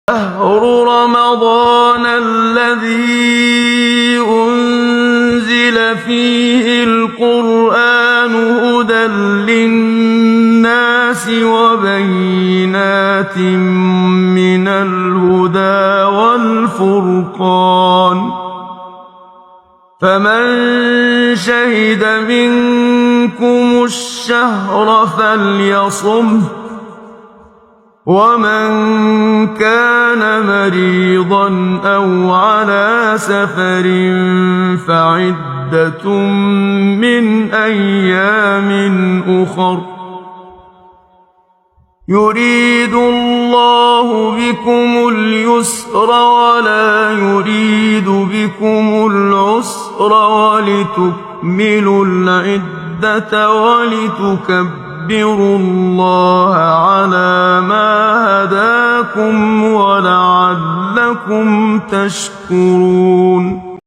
شهر رمضان الذي أنزل فيه القرآن هدى للناس وبينات من الهدى والفرقان فمن شهد منكم الشهر فليصمه ومن كان مريضا أو على سفر فعدة من أيام أخر يريد الله بكم اليسر ولا يريد بكم العسر ولتكملوا العدة ولتكبروا الله على ما هداكم ولعلكم تشكرون